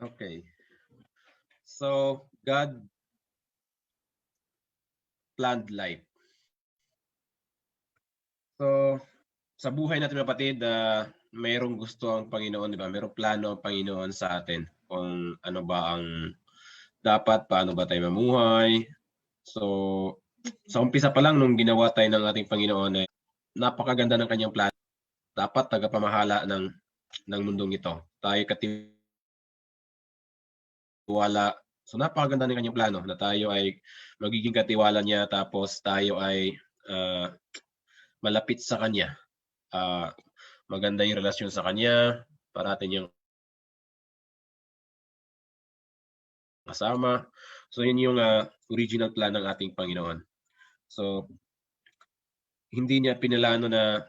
Okay. So, God planned life. So, sa buhay natin kapatid, mayroong gusto ang Panginoon, di ba? Mayroong plano ang Panginoon sa atin kung ano ba ang dapat, paano ba tayo mamuhay. So, sa umpisa pa lang nung ginawa tayo ng ating Panginoon, napakaganda ng kanyang plano. Dapat tagapamahala ng mundong ito. Tayo katiwala. So, napakaganda ng kanyang plano na tayo ay magiging katiwala niya tapos tayo ay malapit sa kanya. Maganda yung relasyon sa kanya, parating yung kasama. So yun yung original plan ng ating Panginoon. So hindi niya pinalano na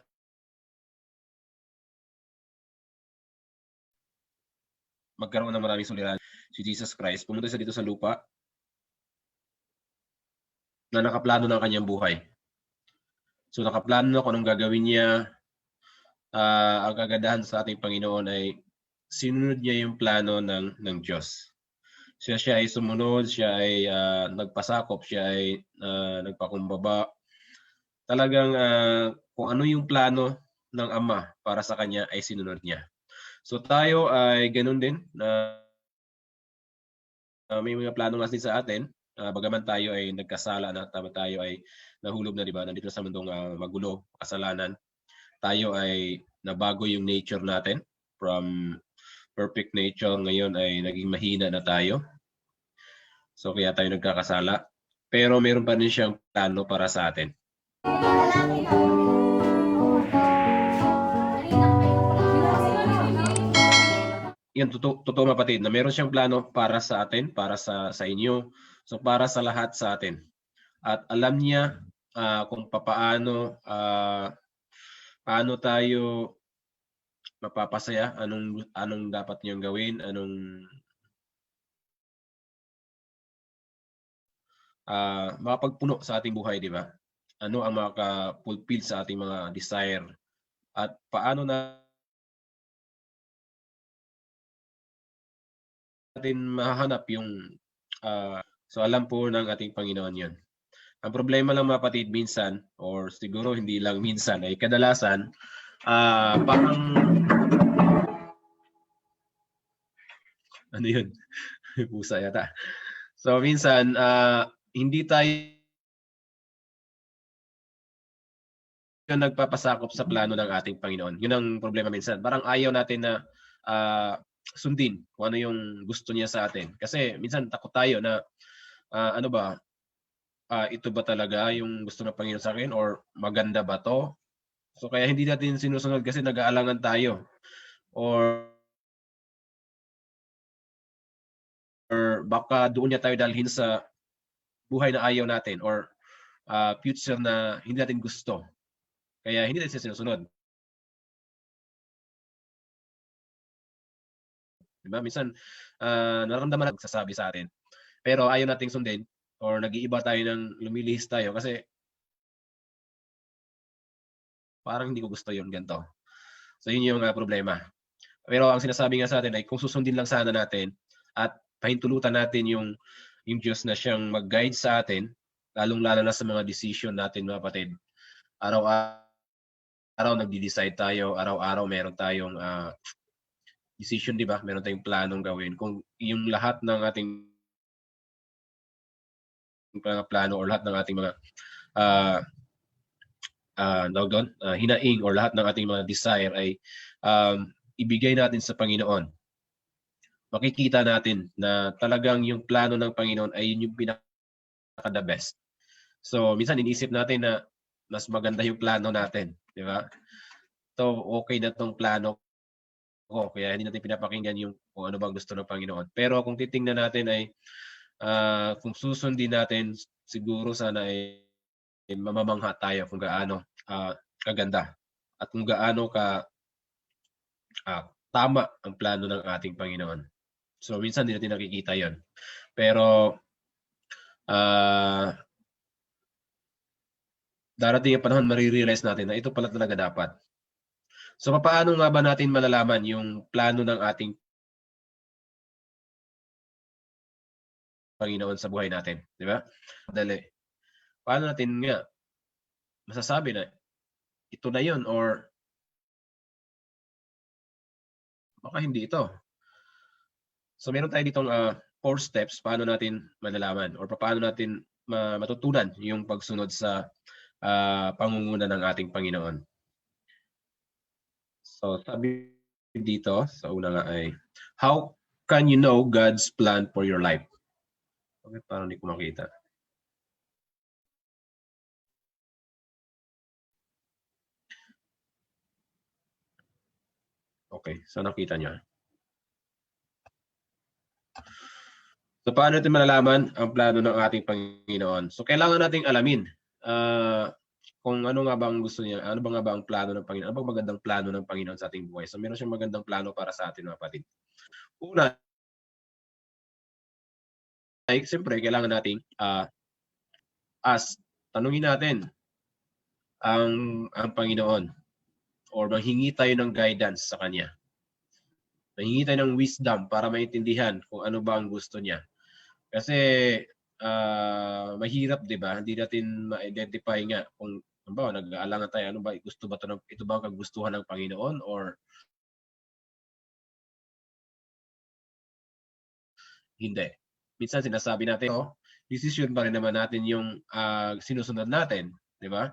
magkaroon ng maraming suliranin. Si Jesus Christ, pumunta siya dito sa lupa na nakaplano ng kanyang buhay. So nakaplano na kung anong gagawin niya. Ang kagandahan sa ating Panginoon ay sinunod niya yung plano ng Diyos. Siya ay sumunod, siya ay nagpasakop, siya ay nagpakumbaba. Talagang kung ano yung plano ng Ama para sa kanya ay sinunod niya. So tayo ay ganun din na may mga plano nga din sa atin. Bagaman tayo ay nagkasala na, tayo ay nahulog na, di ba? Nandito sa mundong magulo, kasalanan. Tayo ay nabago yung nature natin from perfect nature ngayon ay naging mahina na tayo. So kaya tayo nagkakasala. Pero meron pa rin siyang plano para sa atin. Yan, totoo mapatid na meron siyang plano para sa atin, para sa inyo, so para sa lahat sa atin. At alam niya kung paano tayo mapapasaya, anong dapat niyang gawin, anong makapagpuno sa ating buhay, di ba? Ano ang makaka-fulfill sa ating mga desire at paano natin mahahanap yung so alam po ng ating Panginoon yun. Ang problema lang mga kapatid minsan or siguro hindi lang minsan ay kadalasan parang ano yun? Pusa yata. So minsan hindi tayo nagpapasakop sa plano ng ating Panginoon. Yun ang problema minsan. Parang ayaw natin na sundin kung ano yung gusto niya sa atin. Kasi minsan takot tayo na ano ba, ito ba talaga yung gusto ng Panginoon sa akin or maganda ba to? So kaya hindi natin sinusunod kasi nag-aalangan tayo. Or baka doon niya tayo dalhin sa buhay na ayaw natin or future na hindi natin gusto. Kaya hindi natin sinusunod. Diba? Minsan, nararamdaman natin sasabi sa atin. Pero ayaw nating sundin or nag-iiba tayo ng lumilihis tayo kasi parang hindi ko gusto yun, ganito. So yun yung problema. Pero ang sinasabi nga sa atin ay kung susundin lang sana natin at pahintulutan natin yung Diyos na siyang mag-guide sa atin, lalong-lalo na sa mga decision natin mga kapatid. Araw-araw nagdi-decide tayo, araw-araw meron tayong decision, di ba? Meron tayong planong gawin. Kung yung lahat ng ating mga plano or lahat ng ating mga hinaing or lahat ng ating mga desire ay ibigay natin sa Panginoon, makikita natin na talagang yung plano ng Panginoon ay yun yung pinaka-the best. So, minsan iniisip natin na mas maganda yung plano natin, di ba? So, okay na tong plano ko, kaya hindi natin pinapakinggan yung kung ano bang gusto ng Panginoon. Pero kung titingnan natin ay kung susundin natin, siguro sana ay mamamangha tayo kung gaano kaganda at kung gaano ka tama ang plano ng ating Panginoon. So minsan hindi natin nakikita yon. Pero darating ang panahon marirealize natin na ito pala talaga dapat. So paano nga ba natin malalaman yung plano ng ating Panginoon sa buhay natin, di ba? Dali. Paano natin nga masasabi na ito na yun or baka hindi ito. So meron tayo ditong 4 steps paano natin malalaman or paano natin matutunan yung pagsunod sa pangunguna ng ating Panginoon. So sabi dito sa una nga ay, how can you know God's plan for your life? Okay, parang hindi ko makita. Okay, so nakita niya. So paano natin malalaman ang plano ng ating Panginoon? So kailangan nating alamin kung ano nga bang gusto niya, ano ba nga ba ang plano ng Panginoon? Ano bang magandang plano ng Panginoon sa ating buhay? So meron siyang magandang plano para sa atin, mga kapatid. Una, ay siyempre kailangan nating tanungin natin ang Panginoon or manghingi tayo ng guidance sa Kanya. Manghingi tayo ng wisdom para maintindihan kung ano ba ang gusto niya. Kasi mahirap, 'di ba? Hindi natin ma-identify nga kung nag-aalangan tayo, ano ba gusto ba ito ba ang kagustuhan ng Panginoon or hindi. Minsan sinasabi natin, decision pa rin naman natin yung sinusunod natin, 'di ba?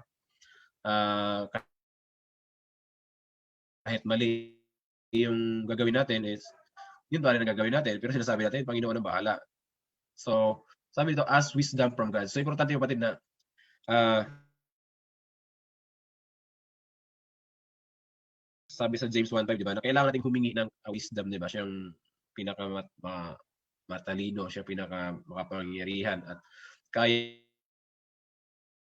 Kahit mali yung gagawin natin is yun pa rin ang gagawin natin, pero sinasabi natin Panginoon ang bahala. So sabi dito, ask wisdom from God. So importante yung kapatid na sabi sa James 1:5, di ba, na kailangan nating humingi ng wisdom, di ba? Siyang matalino, siya pinaka makapangyarihan at kaya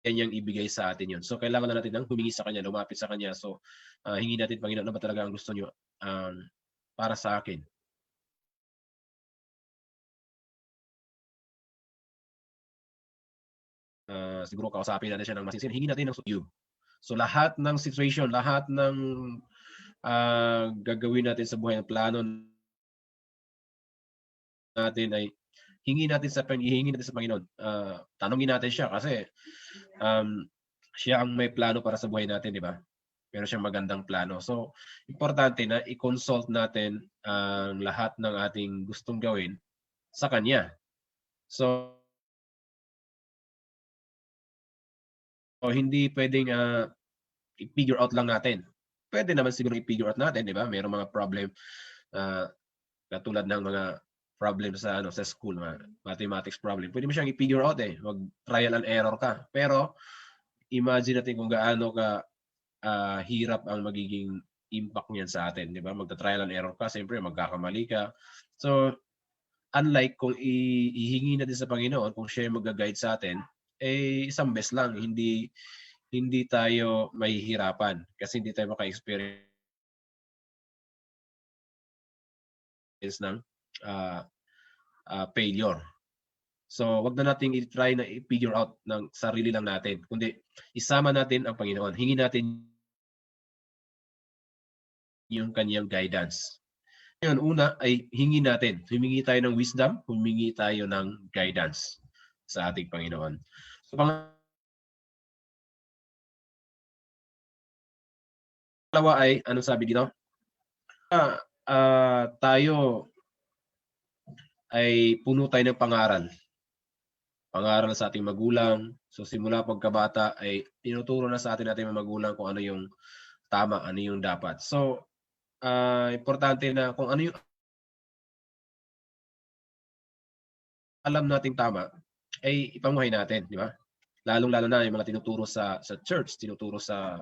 niyang ibigay sa atin yun. So kailangan na natin ng humingi sa Kanya, lumapit sa Kanya. So hingi natin, Panginoon, ano ba talaga ang gusto niyo para sa akin? Siguro kausapin natin siya ng masinsin. Hingi natin ng you. So lahat ng situation, lahat ng gagawin natin sa buhay, ng plano natin ay hihingi natin sa Panginoon. Tanungin natin siya kasi siya ang may plano para sa buhay natin, di ba? Pero siyang magandang plano. So, importante na i-consult natin ang lahat ng ating gustong gawin sa Kanya. So, hindi pwedeng i-figure out lang natin. Pwede naman siguro i-figure out natin, di ba? Mayroong mga problem katulad ng mga problem sa school, mathematics problem. Pwede mo siyang i-figure out mag-trial and error ka. Pero imagine natin kung gaano ka hirap ang magiging impact niyan sa atin, di ba? Magta-trial and error ka, siyempre magkakamali ka. So, unlike kung ihingi natin sa Panginoon, kung siya yung mag-guide sa atin, isang best lang, hindi tayo mahihirapan kasi hindi tayo maka-experience ng failure. So, wag na nating i-try na i-figure out ng sarili lang natin, kundi isama natin ang Panginoon. Hingin natin yung Kanyang guidance. Ngayon, una ay humingi tayo ng wisdom, humingi tayo ng guidance sa ating Panginoon. So, pangalawa ay, anong sabi dito? Tayo ay puno tayo ng pangaral. Pangaral sa ating magulang. So simula pagkabata ay tinuturo na sa atin nating mga magulang kung ano yung tama, ano yung dapat. So importante na kung ano yung alam nating tama ay ipamuhay natin, di ba? Lalong-lalo na yung mga tinuturo sa church, tinuturo sa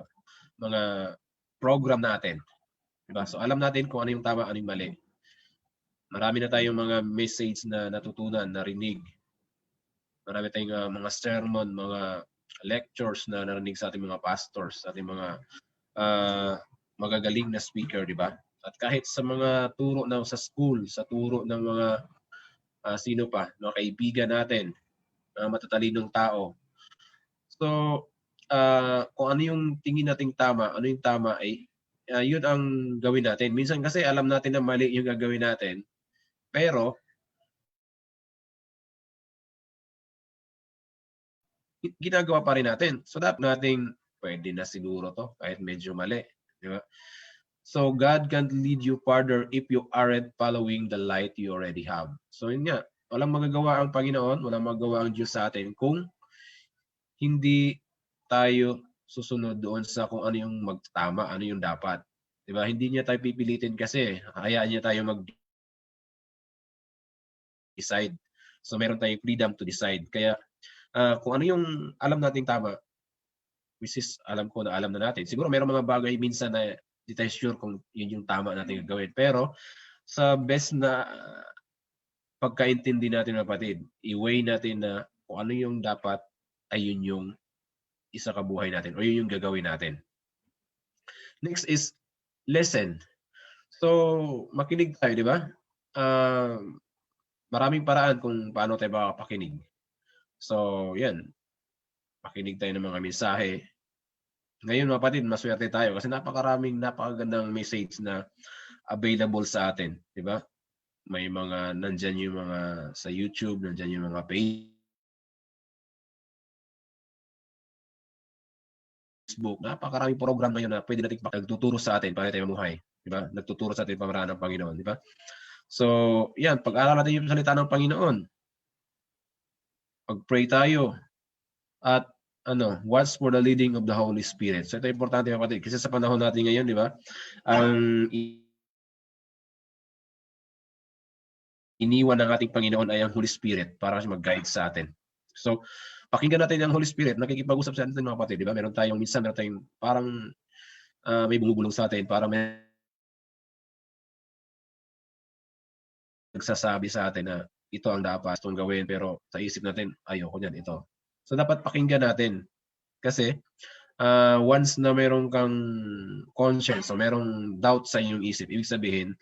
mga program natin. Di ba? So alam natin kung ano yung tama, ano yung mali. Marami na tayong mga message na natutunan, narinig. Marami tayong mga sermon, mga lectures na narinig sa ating mga pastors, sa ating mga magagaling na speaker, di ba? At kahit sa mga turo na sa school, sa turo ng mga sino pa, mga kaibigan natin, mga matatalinong tao. So, kung ano yung tingin nating tama, ano yung tama ay yun ang gawin natin. Minsan kasi alam natin na mali yung gagawin natin, pero ginagawa pa rin natin. So dapat nating pwede na siguro 'to kahit medyo mali, di ba? So God can't lead you further if you aren't following the light you already have. So yun nga, walang magagawa ang Panginoon, walang magagawa ang Diyos sa atin kung hindi tayo susunod doon sa kung ano yung magtama, ano yung dapat. 'Di ba? Hindi niya tayo pipilitin kasi hayaan niya tayo mag-decide. So meron tayong freedom to decide. Kaya kung ano yung alam nating tama, which is alam ko na alam na natin. Siguro merong mga bagay minsan na di tayo sure kung yun yung tama natin gagawin. Pero sa best na pagkaintindi natin mga kapatid, i-weigh natin na kung ano yung dapat ay yun yung isa kabuhay natin o yun yung gagawin natin. Next is lesson. So, makinig tayo, di ba? Maraming paraan kung paano tayo makakapakinig. So, yan. Makinig tayo ng mga mensahe. Ngayon, mga kapatid, maswerte tayo kasi napakagandang message na available sa atin, di ba? May mga nandyan yung mga sa YouTube, nandyan yung mga Facebook, napakaraming program ngayon na pwede natin nagtuturo sa atin paano tayo mamuhay, di ba? Nagtuturo sa atin pamaraan ng Panginoon, di ba? So, yan, pag-aralan natin yung salita ng Panginoon. Pag-pray tayo at watch for the leading of the Holy Spirit. So ito importante mga kapatid kasi sa panahon natin ngayon, di ba? Ang iniwan ng ating Panginoon ay ang Holy Spirit para mag-guide sa atin. So, pakinggan natin ang Holy Spirit, nakikipag-usap sa atin mga kapatid, di ba? Meron tayong parang may bumubulong sa atin, para may nagsasabi sa atin na ito ang dapat itong gawin, pero sa isip natin, ayoko niyan, ito. So, dapat pakinggan natin. Kasi, once na meron kang conscience o merong doubt sa inyong isip, ibig sabihin,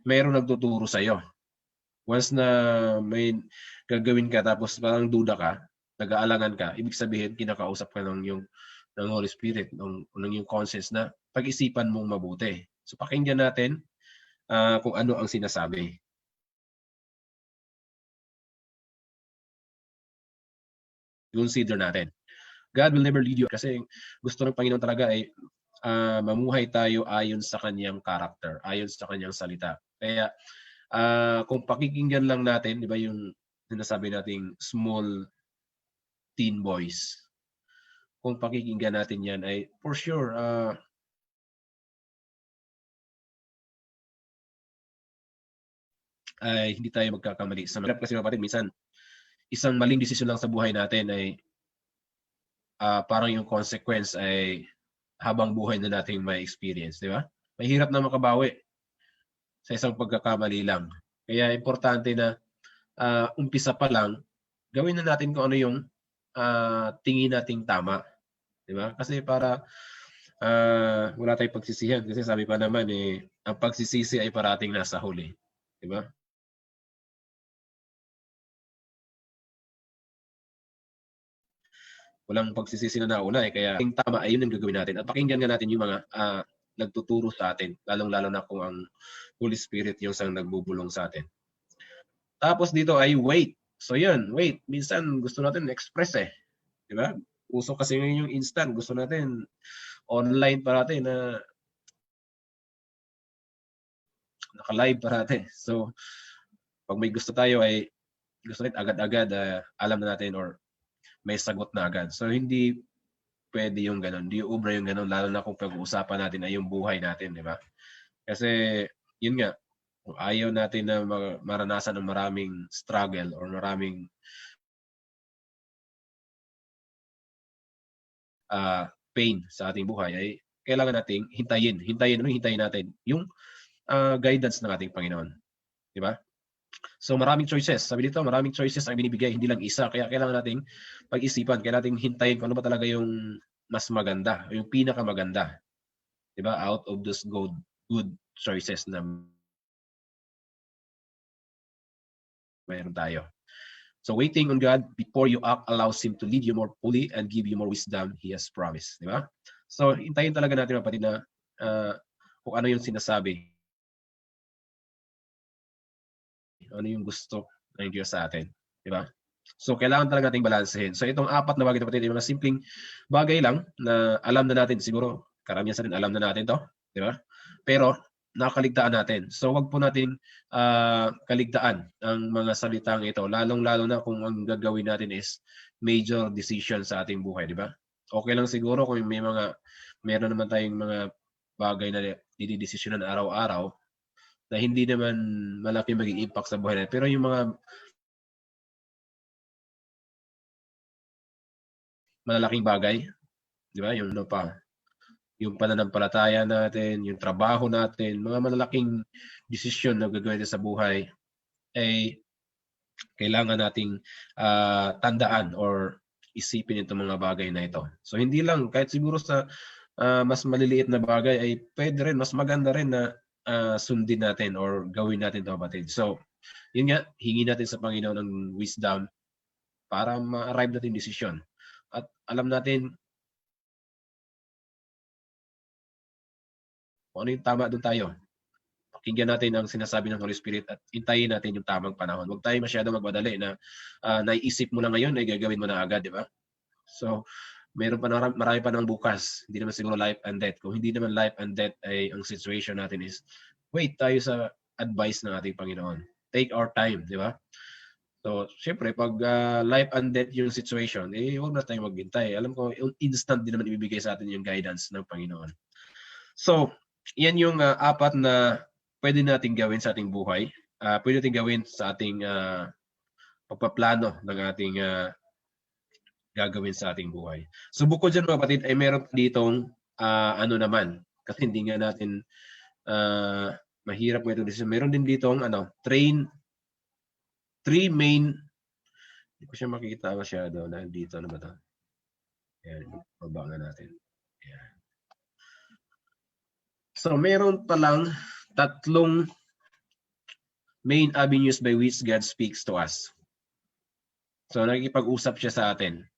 merong nagtuturo sa iyo. Once na may gagawin ka tapos parang duda ka, nag-aalangan ka, ibig sabihin kinakausap ka ng Holy Spirit, ng yung conscience na pag-isipan mong mabuti. So pakinggan natin kung ano ang sinasabi. Consider natin. God will never lead you kasi gusto ng Panginoon talaga ay mamuhay tayo ayon sa kanyang character, ayon sa kanyang salita. Kaya kung pakikinggan lang natin, di ba yung sinasabi nating small teen boys, kung pakikinggan natin yan ay for sure ay hindi tayo magkakamali. Sa mahirap kasi mga kapatid, minsan isang maling desisyon lang sa buhay natin ay parang yung consequence ay habang buhay na nating may experience, di ba? Mahirap na makabawi sa isang pagkakamali lang. Kaya importante na umpisa pa lang, gawin na natin kung ano yung tingin nating tama. Di ba? Kasi para wala tayong pagsisihan. Kasi sabi pa naman ang pagsisisi ay parating nasa huli. Di ba? Walang pagsisisi na nauna kaya yung tama ay yun ang gagawin natin. At pakinggan nga natin yung mga nagtuturo sa atin, lalong-lalo na kung ang Holy Spirit yung sang nagbubulong sa atin. Tapos dito ay wait. So yun, wait. Minsan gusto natin express di ba? Uso kasi ngayon yung instant. Gusto natin online parati na naka-live parati. So pag may gusto tayo ay gusto natin agad-agad alam na natin or may sagot na agad. So hindi pwede yung ganun. Hindi ubra yung ganun lalo na kung pag-uusapan natin ay yung buhay natin, di ba? Kasi yun nga, kung ayaw natin na maranasan ng maraming struggle or maraming pain sa ating buhay ay kailangan nating hintayin natin yung guidance ng ating Panginoon. Di ba? So maraming choices. Sabi dito, maraming choices ang binibigay, hindi lang isa. Kaya kailangan nating pag-isipan, kailangan nating hintayin kung ano ba talaga yung mas maganda, yung pinakamaganda. Di ba? Out of those good choices na mayroon tayo. So waiting on God before you act allows Him to lead you more fully and give you more wisdom He has promised. Di ba? So hintayin talaga natin kapatid na kung ano yung sinasabi. Ano yung gusto ng Diyos sa atin. Di ba? So kailangan talaga nating balansehin. So itong apat na bagay kapatid, ay mga simpleng bagay lang na alam na natin, siguro karamihan sa atin alam na natin 'to, di ba? Pero nakakaligtaan natin. So wag po nating kaligtaan ang mga salitang ito, lalong-lalo na kung ang gagawin natin is major decision sa ating buhay, di ba? Okay lang siguro kung meron naman tayong mga bagay na dinidesisyonan araw-araw na hindi naman malaki maging impact sa buhay natin. Pero yung mga malalaking bagay, di ba? Yung ano pa, yung pananampalataya natin, yung trabaho natin, mga malalaking desisyon na gagawin natin sa buhay, ay kailangan nating tandaan or isipin itong mga bagay na ito. So hindi lang, kahit siguro sa mas maliliit na bagay ay pwede rin, mas maganda rin na sundin natin or gawin natin ito, kapatid. So yun nga, hingi natin sa Panginoon ng wisdom para ma-arrive natin desisyon. At alam natin kung ano yung tama, doon tayo. Pakinggan natin ang sinasabi ng Holy Spirit at hintayin natin yung tamang panahon. Huwag tayo masyado magmadali na naiisip mo na ngayon ay gagawin mo na agad, di ba? So, marami pa ng bukas. Hindi naman siguro life and death. Kung hindi naman life and death ay ang situation natin is wait tayo sa advice ng ating Panginoon. Take our time, di ba? So, syempre, pag life and death yung situation, huwag na tayong maghintay. Alam ko, instant din naman ibibigay sa atin yung guidance ng Panginoon. So, yan yung apat na pwede nating gawin sa ating buhay. Pwede nating gawin sa ating pagpaplano ng ating gagawin sa ating buhay. So, bukod dyan, mga kapatid, ay meron ditong ano naman, kasi hindi nga natin mahirap mo ito. Meron din ditong three main, hindi ko siya makikita masyado dahil dito, ano ba ito? Ayan, babangan natin. Ayan. So, meron palang tatlong main avenues by which God speaks to us. So, nakikipag-usap siya sa atin.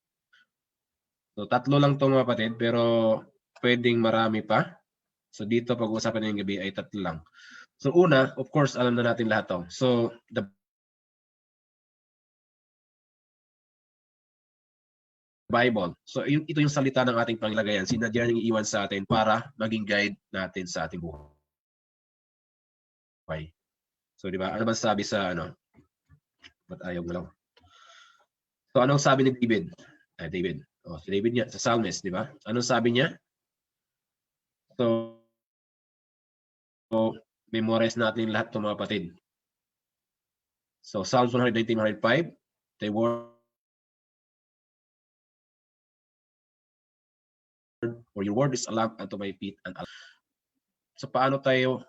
So, tatlo lang ito, mga kapatid, pero pwedeng marami pa. So, dito pag-uusapan ngayong gabi ay tatlo lang. So, una, of course, alam na natin lahat to. So, the Bible. So, ito yung salita ng ating Panginoon. Sinadya niyang iiwan sa atin para maging guide natin sa ating buhay. So, di ba? Ano ba sabi sa ba't ayaw mo lang? So, anong sabi ni David? David. Si David niya, sa Psalmist, di ba? Anong sabi niya? So memorize natin lahat ng mga kapatid. So, Psalms 119, 105, the word or your word is a lamp unto my feet and a light. So, paano tayo,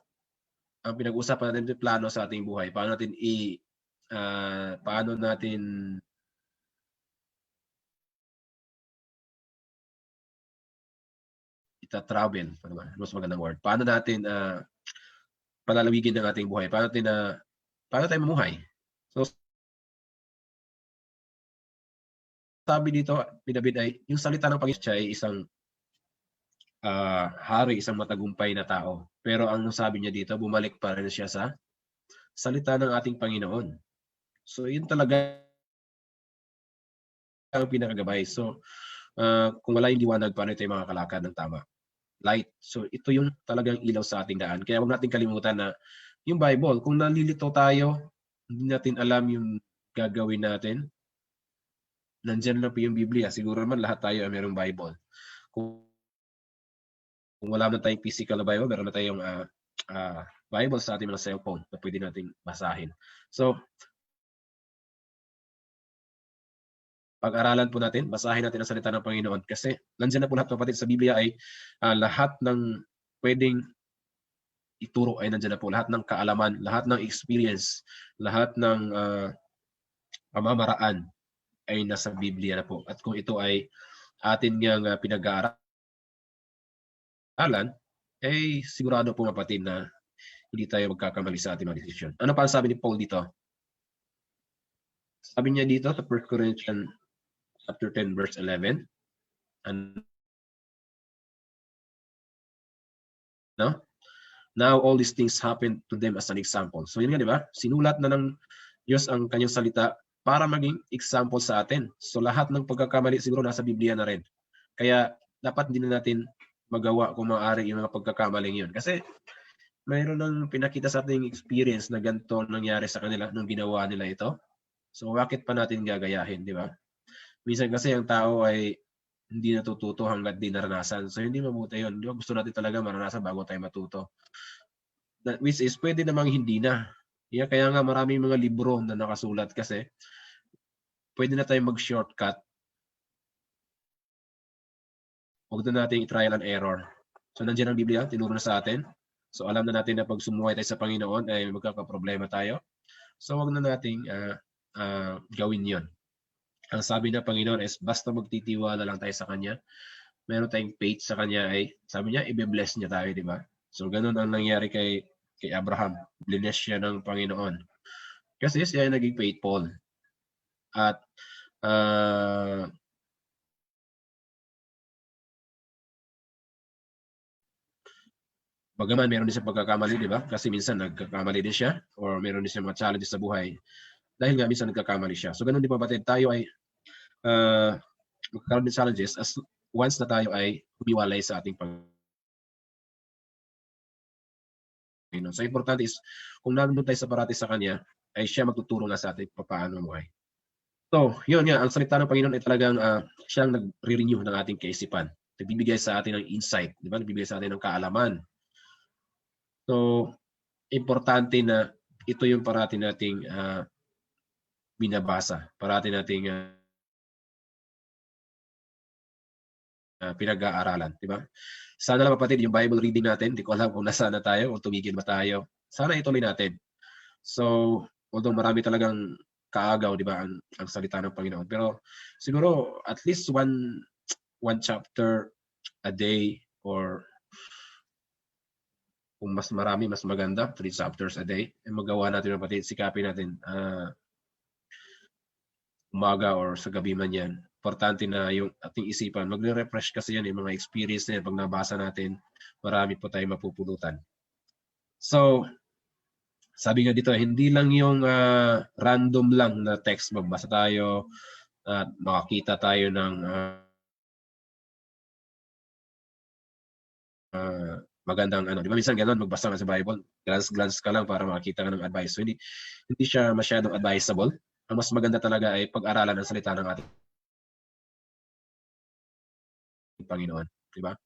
ang pinag-usapan natin yung plano sa ating buhay, paano natin ita-travel, mas magandang word. Paano natin palalawigin ng ating buhay? Paano tayo mamuhay? So, sabi dito, David, ay yung salita ng Panginoon siya ay isang hari, isang matagumpay na tao. Pero ang sabi niya dito, bumalik pa rin siya sa salita ng ating Panginoon. So, yun talaga ang pinakagabay. So, kung wala yung liwanag, paano tayo makakalakad ng tama? Light. So, ito yung talagang ilaw sa ating daan. Kaya huwag natin kalimutan na yung Bible, kung nalilito tayo, hindi natin alam yung gagawin natin, nandyan lang po yung Biblia. Siguro naman lahat tayo ay mayroong Bible. Kung wala na tayong physical na Bible, meron na tayong Bible sa ating mga cellphone na pwede nating basahin. So, pag-aralan po natin, basahin natin ang salita ng Panginoon kasi nandiyan na po lahat, kapatid, sa Biblia ay lahat ng pwedeng ituro ay nandiyan na po. Lahat ng kaalaman, lahat ng experience, lahat ng pamamaraan ay nasa Biblia na po. At kung ito ay atin ngang pinag-aaralan, ay sigurado po, kapatid, na hindi tayo magkakamali sa ating mga desisyon. Ano pa ang sabi ni Paul dito? Sabi niya dito sa 1 Corinthians chapter 10 verse 11. Now all these things happen to them as an example. So yun nga, di ba? Sinulat na ng Diyos ang kanyang salita para maging example sa atin. So lahat ng pagkakamali siguro nasa Biblia na rin. Kaya dapat din natin magawa kung maaari yung mga pagkakamaling yun. Kasi mayroon nang pinakita sa ating experience na ganito nangyari sa kanila nung ginawa nila ito. So bakit pa natin gagayahin, di ba? Minsan kasi ang tao ay hindi natututo hanggat di naranasan. So hindi mabuti yun. Di ba? Gusto natin talaga maranasan bago tayo matuto. Which is pwede namang hindi na. Yeah, kaya nga maraming mga libro na nakasulat kasi pwede na tayong mag-shortcut. Huwag na natin i-trial and error. So nandiyan ang Biblia, tinuro na sa atin. So alam na natin na pag sumuhay tayo sa Panginoon ay magkakaproblema tayo. So wag na nating gawin yon. Ang sabi ng Panginoon is basta magtitiwala lang tayo sa Kanya. Meron tayong faith sa Kanya ay sabi niya, i-bless niya tayo, di ba? So ganun ang nangyari kay Abraham. Bless siya ng Panginoon. Kasi siya ay naging faithful. At bagaman meron din siya pagkakamali, di ba? Kasi minsan nagkakamali din siya or meron din siya mga challenges sa buhay. Dahil nga minsan nagkakamali siya. So ganun din kapatid, tayo ay magkakaroon din challenges as once na tayo ay humiwalay sa ating Panginoon. So importante is kung nandun tayo sa parati sa Kanya, ay siya magtuturo nga sa ating paano mamuhay. So, yun nga, ang salita ng Panginoon ay talagang siyang nagre-renew ng ating kaisipan. Nagbibigay sa atin ng insight, di ba? Nagbibigay sa atin ng kaalaman. So, importante na ito yung parati nating binabasa, parati nating pinag-aaralan, di ba? Sana lang kapatid, yung Bible reading natin, di ko alam kung nasaan na tayo o tumigil ba tayo. Sana ituloy natin. So, although marami talagang kaagaw, di ba, ang salita ng Panginoon. Pero siguro at least one chapter a day or kung mas marami, mas maganda, 3 chapters a day. Magawa natin kapatid, sikapin natin umaga or sa gabi man yan. Importante na yung ating isipan. Magre-refresh kasi yan, yung mga experience na yan. Pag nabasa natin, marami po tayong mapupulutan. So, sabi nga dito, hindi lang yung random lang na text. Magbasa tayo at makakita tayo ng magandang ano. Di ba minsan gano'n, magbasa ka sa Bible, glance ka lang para makakita ka ng advice. So, hindi siya masyadong advisable. Ang mas maganda talaga ay pag-aralan ang salita ng ating Panginoon, di ba?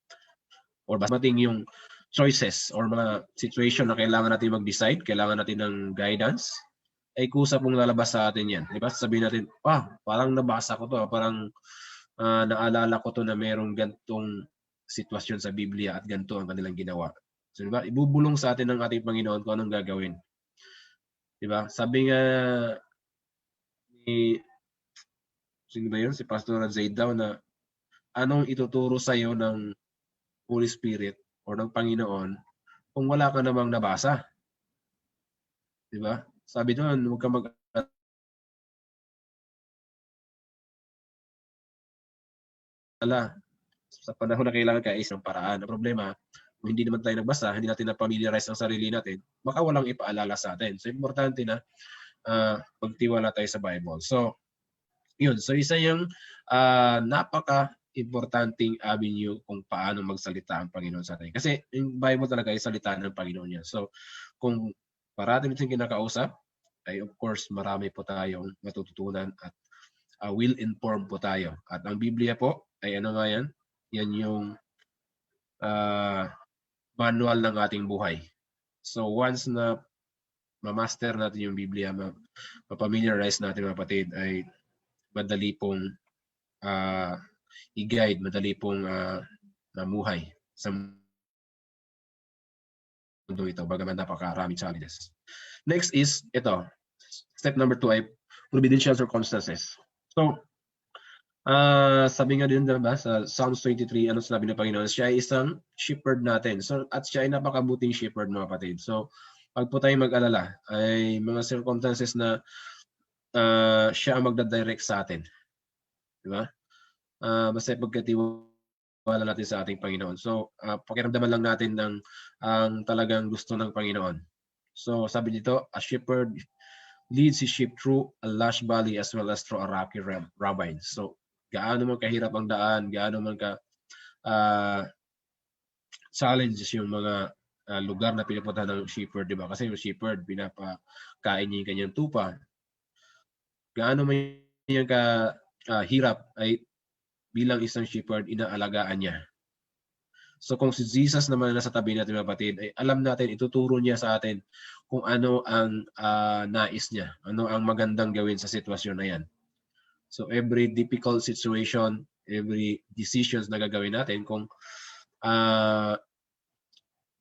Or basahin yung choices or mga situation na kailangan natin mag-decide, kailangan natin ng guidance, ay kusa pong lalabas sa atin yan. Di ba? Sabihin natin, parang nabasa ko to, parang naalala ko to na merong gantong sitwasyon sa Biblia at ganito ang kanilang ginawa. So, di ba? Ibubulong sa atin ng ating Panginoon kung anong gagawin. Di ba? Sabi nga ni sino ba yun? Si Pastor Zaid daw na anong ituturo sa iyo ng Holy Spirit o ng Panginoon kung wala ka namang nabasa. Di ba? Sabi doon, huwag ka sa panahon na kailangan ka is ng paraan. Ang problema, kung hindi naman tayo nagbasa, hindi natin na-familiarize ang sarili natin, baka walang ipaalala sa atin. So, importante na pagtiwala tayo sa Bible. So, yun. So, isa yung napaka-importanting avenue kung paano magsalita ang Panginoon sa atin. Kasi yung Bible talaga ay salita ng Panginoon niya. So, kung parati natin kinakausap, ay of course, marami po tayong matututunan at will inform po tayo. At ang Biblia po, ay ano nga yan? Yan yung manual ng ating buhay. So once na ma-master natin yung Biblia, ma-familiarize natin mga kapatid, ay madali pong i-guide, madali pong namuhay sa mundo ito, bagaman napakaraming challenges. Next is, ito, step number 2 ay providential circumstances. So, sabi nga din diba, sa Psalms 23, ano sinabi ng Panginoon? Siya ay isang shepherd natin. So, at siya ay napakabuting shepherd mga kapatid. So, pag po tayo mag-alala, ay mga circumstances na siya ang magdadirect sa atin. Diba? Basta pagkatiwala natin sa ating Panginoon. So, pakiramdaman lang natin ang talagang gusto ng Panginoon. So, sabi dito, a shepherd leads his sheep through a lush valley as well as through a rocky ravine. So, gaano man kahirap ang daan, gaano man ka challenges yung mga lugar na pinupuntahan ng shepherd, di ba? Kasi yung shepherd, pinapakain niya yung kanyang tupa. Gaano man yung hirap ay bilang isang shepherd, inaalagaan niya. So kung si Jesus naman nasa tabi natin mga kapatid, ay alam natin, ituturo niya sa atin kung ano ang nais niya, ano ang magandang gawin sa sitwasyon na yan. So every difficult situation, every decisions na gagawin natin, kung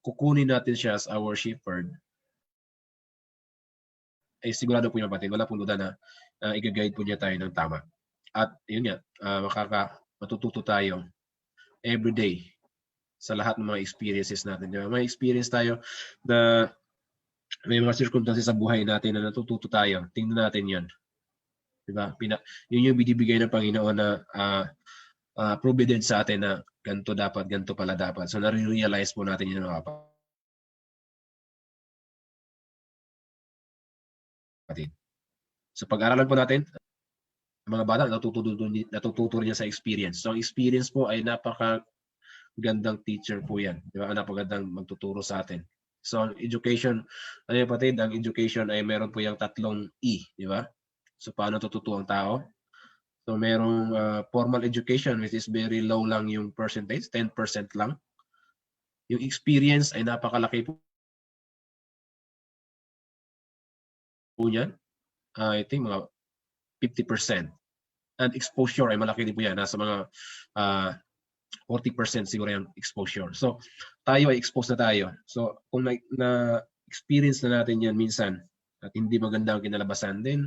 kukunin natin siya as our shepherd, ay sigurado po yung kapatid, wala pong duda na i-guide po niya tayo ng tama. At yun nga, matututo tayo everyday sa lahat ng mga experiences natin. Diba? May experience tayo na may mga circumstances sa buhay natin na natututo tayo. Tingnan natin yun. Diba? Yun yung binibigay ng Panginoon na providence sa atin na ganito dapat, ganito pala dapat. So nare-realize po natin yun mga kapatid. So pag-aralan po natin, mga bata natututo niya sa experience. So ang experience po ay napaka-gandang teacher po yan. Diba? Napakagandang magtuturo sa atin. So ang education, ano yung kapatid, ang education ay meron po yung 3 E. Diba? So paano tututo ang tao? So merong formal education which is very low lang yung percentage, 10% lang. Yung experience ay napakalaki po niyan. I think mga 50%. And exposure ay malaki din po yan. Nasa mga 40% siguro yung exposure. So tayo ay exposed na tayo. So kung na-experience na natin yan minsan at hindi maganda ang kinalabasan, then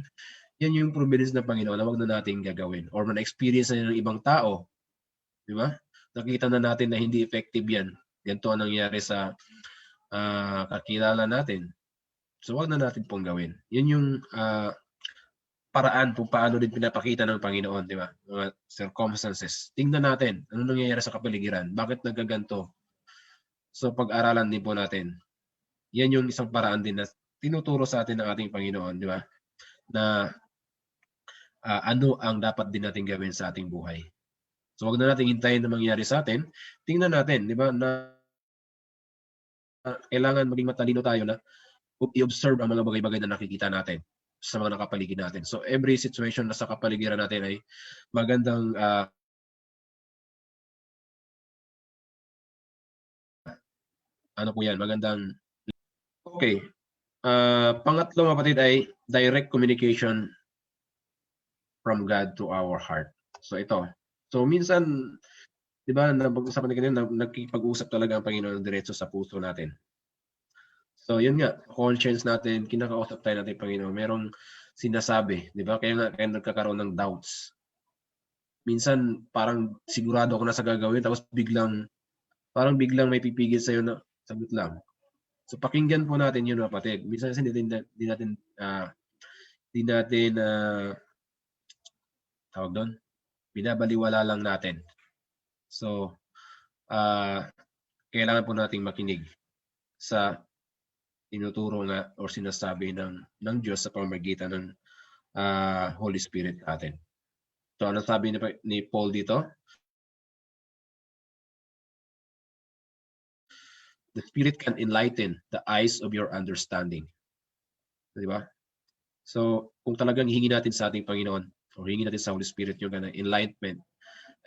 yan yung providence ng Panginoon na wag na natin gagawin. Or na-experience na ng ibang tao, di ba? Nakita na natin na hindi effective yan. Ganito ang nangyari sa kakilala natin. So wag na natin pong gawin. Yun yung paraan kung paano din pinapakita ng Panginoon, di ba? Mga circumstances. Tingnan natin, ano nangyayari sa kapaligiran? Bakit nagaganto? So pag-aralan din po natin. Yan yung isang paraan din na tinuturo sa atin ng ating Panginoon, di ba? Na ano ang dapat din natin gawin sa ating buhay. So wag na natin hintayin na mangyari sa atin. Tingnan natin, di ba, na kailangan maging matalino tayo na i-observe ang mga bagay-bagay na nakikita natin sa mga nakapaligid natin. So every situation na sa kapaligiran natin ay magandang ano po yan, magandang okay. Pangatlo mga kapatid ay direct communication from God to our heart. So ito. So minsan, di ba, napag-usapan natin kanina, nagkipag-usap talaga ang Panginoon diretso sa puso natin. So yun nga, conscience natin, kinakausap tayo natin Panginoon, merong sinasabi, di ba? Kaya nagkakaroon ng doubts. Minsan parang sigurado ako na sa gagawin, tapos biglang may pipigil sa'yo na sagot lang. So pakinggan po natin yun mga kapatid. Minsan kasi hindi natin tawag doon, binabaliwala lang natin. So kailangan po nating makinig sa tinuturo nga o sinasabi ng Diyos sa pamamagitan ng Holy Spirit natin. So ano sabi ni Paul dito? The Spirit can enlighten the eyes of your understanding. Di ba? So kung talagang hihingi natin sa ating Panginoon o hihingi natin sa Holy Spirit yung enlightenment,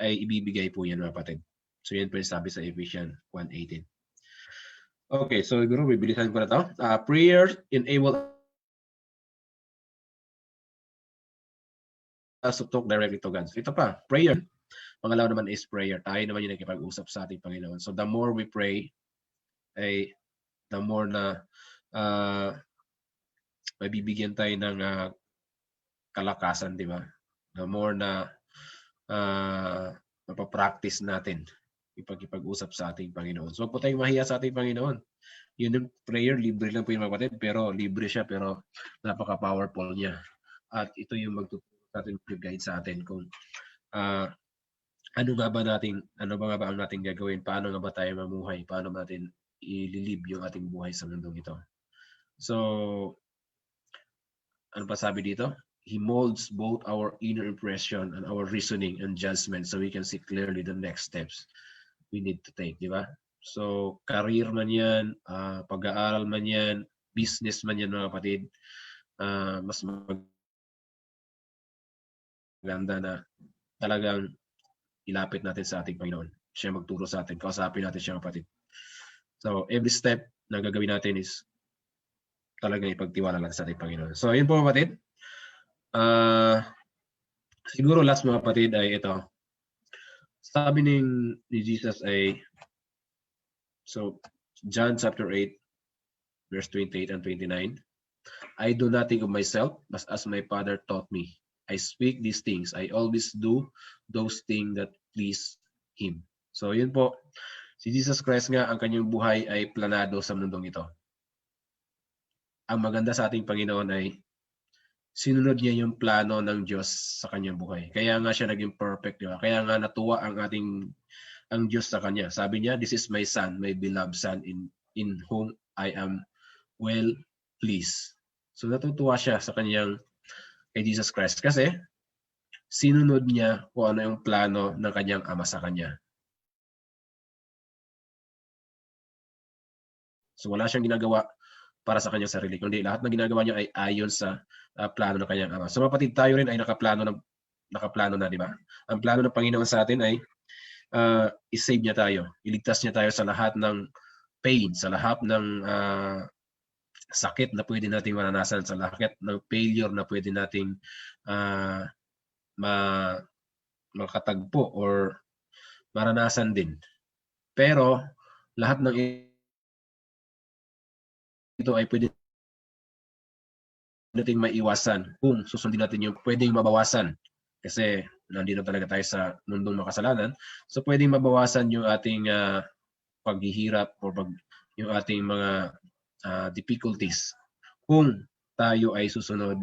ay ibibigay po yan mga kapatid. So yan po yung sabi sa Ephesians 1:18. Okay, so siguro bibilisan ko na to. Prayer enable us to talk directly to God. So ito pa, prayer. Pangalawa naman is prayer. Tayo naman yung nakipag-usap sa ating Panginoon. So the more we pray, ay the more na mabibigyan tayo ng kalakasan, di ba? The more na mapapractice natin ipag-usap sa ating Panginoon. So, huwag po tayong mahiya sa ating Panginoon. Yun yung prayer, libre lang po yung mga kapatid, pero libre siya, pero napaka-powerful niya. At ito yung magtuturo sa atin, guide sa atin kung ano ba ang nating gagawin, paano nga ba tayo mamuhay, paano natin ililib yung ating buhay sa mundong ito. So, ano pa sabi dito? He molds both our inner impression and our reasoning and judgment so we can see clearly the next steps we need to take, di ba? So, career man yan, pag-aaral man yan, business man yan mga kapatid, mas maganda na talagang ilapit natin sa ating Panginoon. Siya magturo sa atin, kausapin natin siya kapatid. So, every step na gagawin natin is talagang ipagtiwala natin sa ating Panginoon. So, ayun po kapatid. Siguro last mga kapatid ay ito. Sabi ni Jesus ay, so John chapter 8, verse 28 and 29, I do nothing of myself, but as my Father taught me. I speak these things. I always do those things that please Him. So yun po, si Jesus Christ nga, ang kanyang buhay ay planado sa mundong ito. Ang maganda sa ating Panginoon ay sinunod niya yung plano ng Diyos sa kanyang buhay. Kaya nga siya naging perfect, di ba? Kaya nga natuwa ang Diyos sa kanya. Sabi niya, this is my son, my beloved son, in whom I am well pleased. So natutuwa siya sa kanyang kay Jesus Christ kasi sinunod niya kung ano yung plano ng kanyang ama sa kanya. So wala siyang ginagawa para sa kanyang sarili, kundi lahat ng ginagawa niya ay ayon sa plano ng kanyang ama. So mapatid, tayo rin ay nakaplano na, di ba? Ang plano ng Panginoon sa atin ay i-save niya tayo, iligtas niya tayo sa lahat ng pain, sa lahat ng sakit na pwede nating maranasan, sa lahat ng failure na pwede nating makatagpo or maranasan din. Pero lahat ng ito ay pwede nating maiwasan kung susundin natin yung pwedeng mabawasan. Kasi nandito talaga tayo sa mundong makasalanan. So pwedeng mabawasan yung ating paghihirap o yung ating mga difficulties kung tayo ay susunod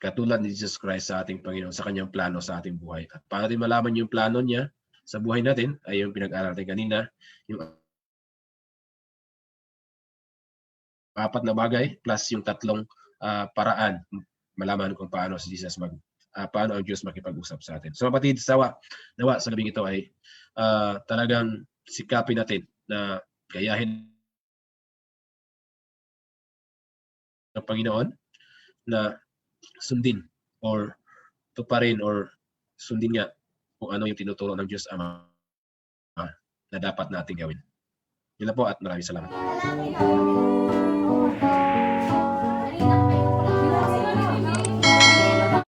katulad ni Jesus Christ sa ating Panginoon, sa kanyang plano sa ating buhay. At para natin malaman yung plano niya sa buhay natin ay yung pinag-aral natin kanina, yung 4 na bagay plus yung 3 paraan malaman kung paano si Jesus paano ang Diyos makipag-usap sa atin. So kapatid, nawa sa gabing ito ay talagang sikapin natin na gayahin ng Panginoon na sundin or tuparin or sundin nga kung ano yung tinuturo ng Diyos Ama na dapat natin gawin. Yun na po at maraming salamat.